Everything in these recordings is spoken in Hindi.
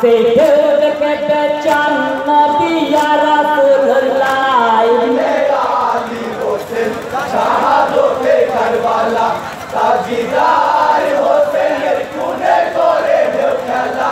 से ढेउ देखे बेचान नबी या रसूलुल्लाह मेरा अली हुसैन शहादते करबला ताजीदार हुसैन तूने करे ढेउ खेला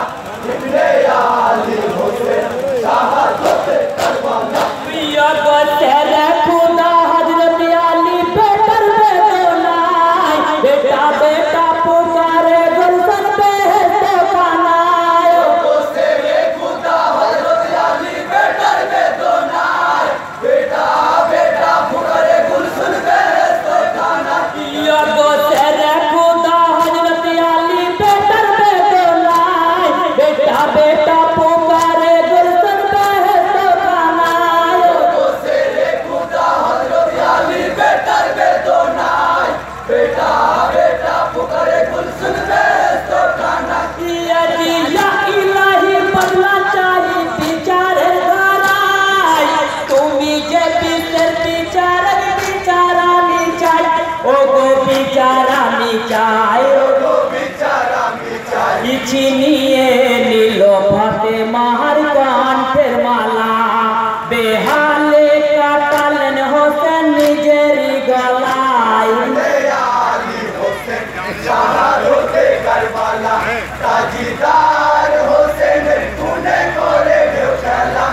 इब्ने अली हुसैन शहादते करबला पिया को तेरे खुदा हजरत अली बेटर बेदोनाय बेटा बेटा पुकारे गुलशन बेहते खानाय को तेरे खुदा हजरत अली बेटर बेदोनाय बेटा बेटा पुकारे गुलशन बेहते खाना पिया को तेरे खुदा हजरत अली बेटर बेदोनाय बेटा बेटा पुकारे गुलशन बेहते खानाय को तेरे खुदा हजरत अली बेटर बेदोनाय बेटा बेटा पुकारे गुलशन बेहते खाना या इलाही बदला चाही बिचारे घराय तुम्ही जे बिचार बिचारा निचाय ओ गो बिचारा निचाय को बिचारा बिचारी কিছু নিয়ে নিল ফাতে মাহার কণ্ঠের মালা বেহালে কাটালেন হোসেন নিজের গলায় मेरा अली हुसैन शहादते करबला ताजीदार हुसैन तूने करे ढेउ खेला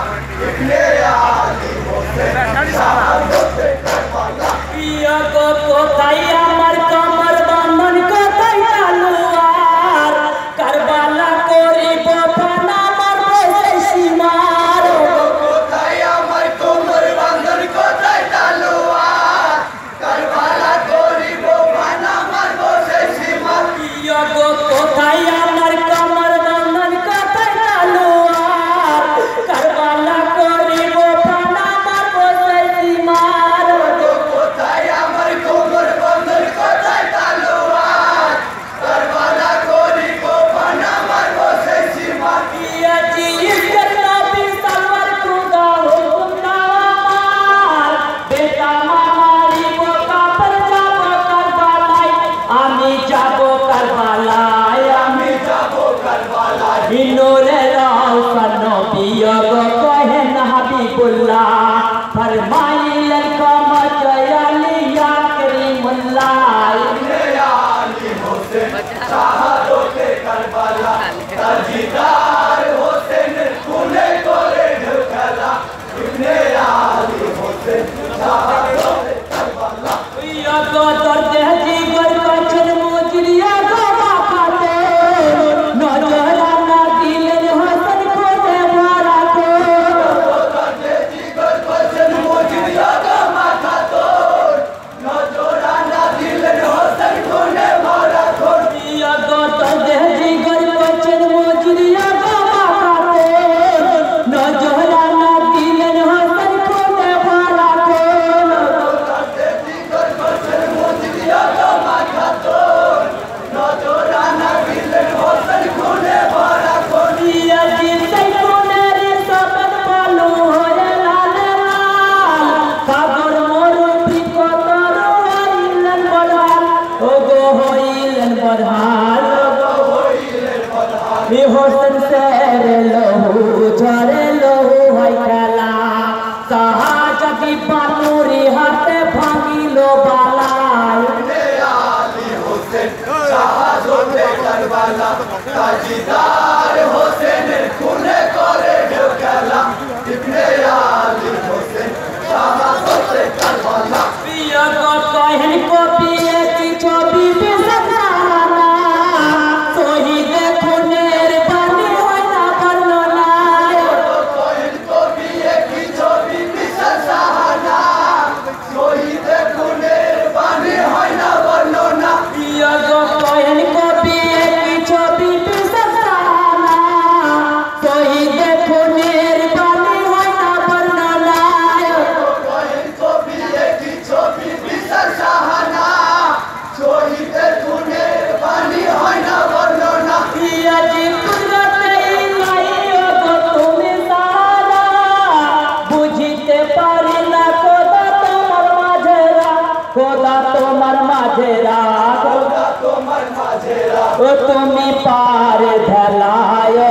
इब्ने अली हुसैन शहादते करबला पिया को कोথায় আমার কমর বন্ধন কোথায় তালুয়ার কারবালা করিব ফানা মারব সেই সীমার কোথায় আমার কোমর বাঁধন কোথায় তালোয়ার কারবালা করিব বানা মারব সেই সীমা पिया को কোথায় আমার কমর বন্ধন কোথায় তালুয়ার কারবালা করিব ফানা মারব সেই সীমার কোথায় আমার কোমর বাঁধন কোথায় তালোয়ার কারবালা করিব বানা মারব সেই সীমা पिया जी इसकर नबी सलवर खुदा हुकुम नामार बेटा मामारी को कापर जाबो करबालाय आमी जाबो करबालाय আমি যাব কারবালা इनोरे रौशन नबी गो कहे हबीबुल्लाह फरमाइलन कमत अलिया करीमुल्लाह मेरा अली हुसैन शहादते करबला ताजीदार हुसैन तूने करे ढेउ खेला इब्ने अली हुसैन शहादते करबला पिया को दर्द जिगर कचर मुजरिया को बाखाते नजरा ना दिलन हसन को दे भरा को करते जिगर बचन मुजरिया का माथा तोड़ नजराना दिलन हुसैन तूने मारा खोड़ पिया को दर्द जिगर कचर मुजरिया को बाखाते नजरा ना दिलन हसन को दे भरा को करते जिगर बचन मुजरिया का माथा तोड़ नजराना दिलन हुसैन तूने मारा खोड़ पिया जी सैकोनेरी सबद पालू होए लाल लाल सागर मोरू प्रिकतर होइलन बदहाल ओ गो होइलन बदहाल इ होसन से लहू झरे लहू है खेला सहाजती पानुरी हाथे भांगिलो बालाय मेरा अली हुसैन शहादते करबला ताजीदार हुसैन तूने करे ढेउ खेला इब्ने अली हुसैन शहादते करबला पिया को कहन को पिए की छवि बिसराना सोही देखो नेर बनी होय ना बरनाय कोइन को भी एक ही छवि बिसर सहाना शहीद खुनेर बानी হয় না বর্ণনা पिया को कहन को पिए की छवि बिसराना सोही देखो नेर बनी होय ना बरनाय कोइन को भी एक ही छवि बिसर सहाना शहीद खुनेर बानी হয় না বর্ণনা पिया जी कुदरत इलाही गो তুমি সারা বুঝিতে পারি না খোদা তোমার মাঝেরা খোদা তোমার মাঝেরা খোদা তোমার মাঝেরা ও তুমি পার ধেলায়